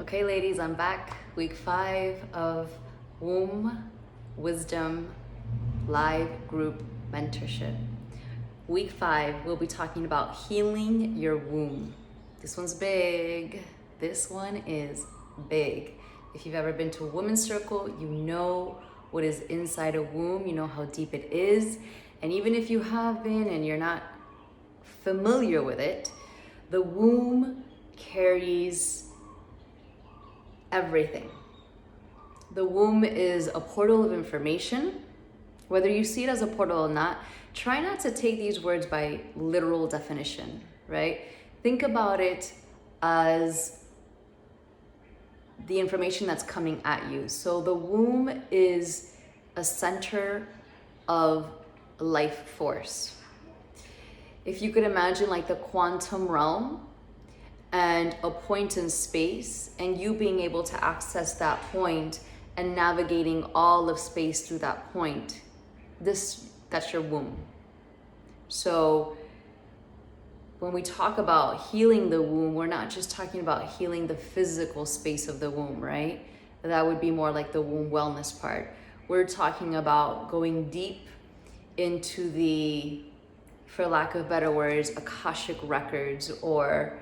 Okay, ladies, I'm back. Week 5 of Womb Wisdom Live Group Mentorship. Week 5, we'll be talking about healing your womb. This one's big. This one is big. If you've ever been to a women's circle, you know what is inside a womb, you know how deep it is. And even if you have been and you're not familiar with it, the womb carries everything. The womb is a portal of information. Whether you see it as a portal or not, try not to take these words by literal definition, right? Think about it as the information that's coming at you. So the womb is a center of life force. If you could imagine like the quantum realm, and a point in space, and you being able to access that point and navigating all of space through that point, that's your womb. So when we talk about healing the womb, we're not just talking about healing the physical space of the womb, right? That would be more like the womb wellness part. We're talking about going deep into the, for lack of better words, Akashic records, or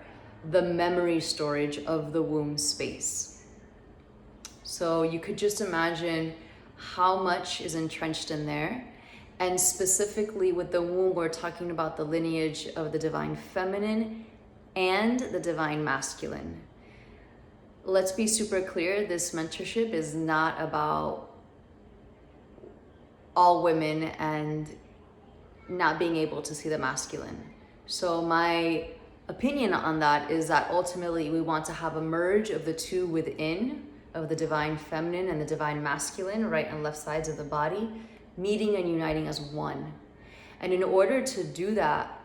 the memory storage of the womb space. So you could just imagine how much is entrenched in there. And specifically with the womb, we're talking about the lineage of the divine feminine and the divine masculine. Let's be super clear, this mentorship is not about all women and not being able to see the masculine. So my opinion on that is that ultimately we want to have a merge of the two within, of the divine feminine and the divine masculine, right and left sides of the body, meeting and uniting as one. And in order to do that,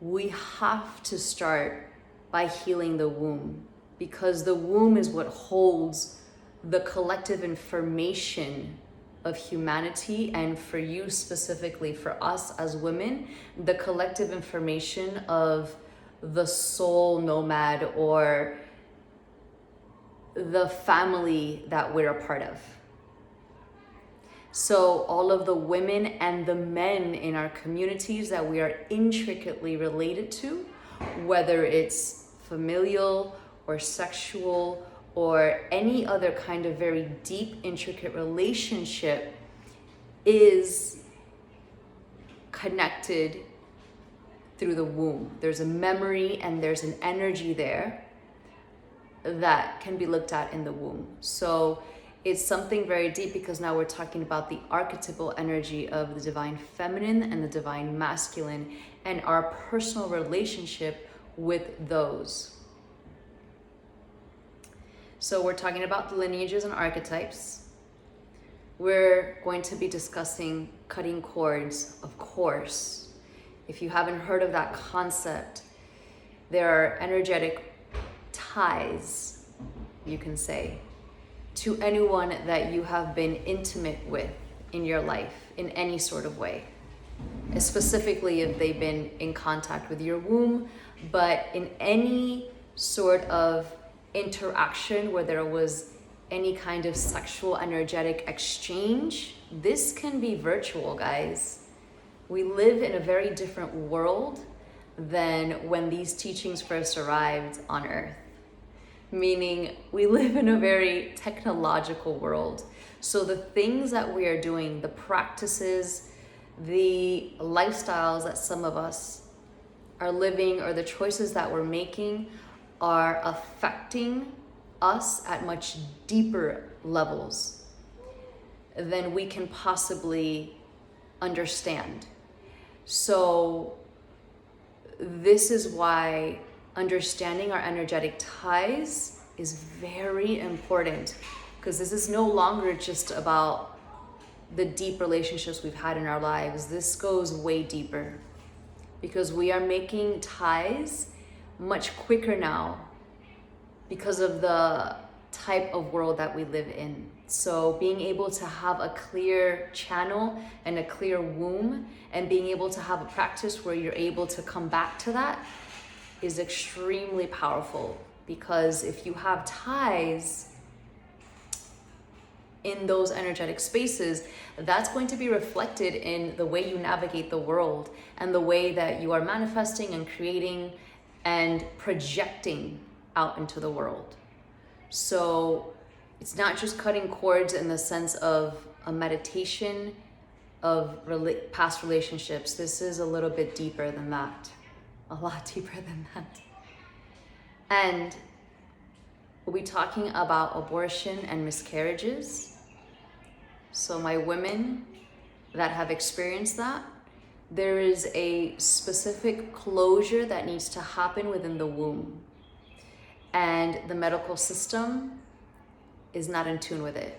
we have to start by healing the womb, because the womb is what holds the collective information of humanity, and for you specifically, for us as women, the collective information of the soul nomad, or the family that we're a part of. So all of the women and the men in our communities that we are intricately related to, whether it's familial or sexual or any other kind of very deep, intricate relationship, is connected through the womb. There's a memory and there's an energy there that can be looked at in the womb. So it's something very deep, because now we're talking about the archetypal energy of the divine feminine and the divine masculine, and our personal relationship with those. So we're talking about the lineages and archetypes. We're going to be discussing cutting cords, of course. If you haven't heard of that concept, there are energetic ties, you can say, to anyone that you have been intimate with in your life in any sort of way. Specifically if they've been in contact with your womb, but in any sort of interaction where there was any kind of sexual energetic exchange. This can be virtual, guys. We live in a very different world than when these teachings first arrived on Earth. Meaning we live in a very technological world. So the things that we are doing, the practices, the lifestyles that some of us are living, or the choices that we're making, are affecting us at much deeper levels than we can possibly understand. So this is why understanding our energetic ties is very important, because this is no longer just about the deep relationships we've had in our lives. This goes way deeper, because we are making ties much quicker now because of the type of world that we live in. So being able to have a clear channel and a clear womb, and being able to have a practice where you're able to come back to that, is extremely powerful. because if you have ties in those energetic spaces, that's going to be reflected in the way you navigate the world and the way that you are manifesting and creating and projecting out into the world. So it's not just cutting cords in the sense of a meditation of past relationships. This is a little bit deeper than that, a lot deeper than that. And we'll be talking about abortion and miscarriages. So my women that have experienced that, there is a specific closure that needs to happen within the womb. And the medical system is not in tune with it.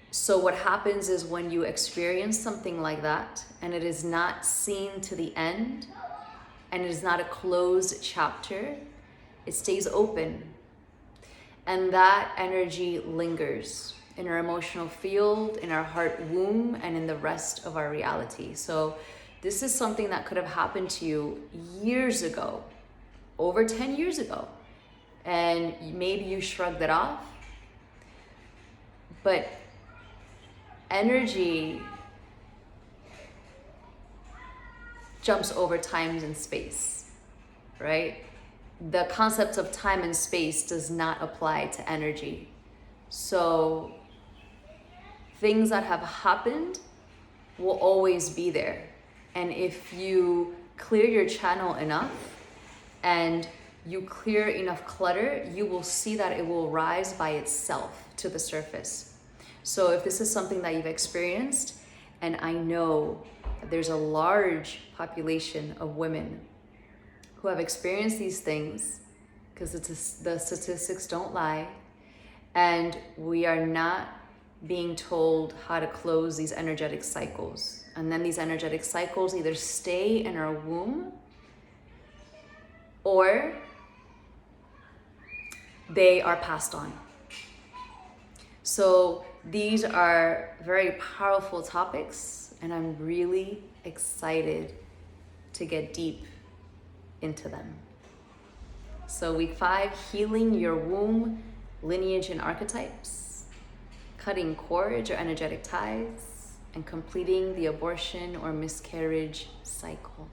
So what happens is when you experience something like that and it is not seen to the end and it is not a closed chapter, it stays open. And that energy lingers in our emotional field, in our heart womb, and in the rest of our reality. So this is something that could have happened to you years ago, over 10 years ago. And maybe you shrugged it off. But energy jumps over time and space, right? The concept of time and space does not apply to energy. So things that have happened will always be there. And if you clear your channel enough and you clear enough clutter, you will see that it will rise by itself to the surface. So if this is something that you've experienced, and I know that there's a large population of women who have experienced these things, because the statistics don't lie, and we are not being told how to close these energetic cycles. And then these energetic cycles either stay in our womb or they are passed on. So these are very powerful topics, and I'm really excited to get deep into them. So week 5, healing your womb, lineage and archetypes, cutting cords or energetic ties, and completing the abortion or miscarriage cycle.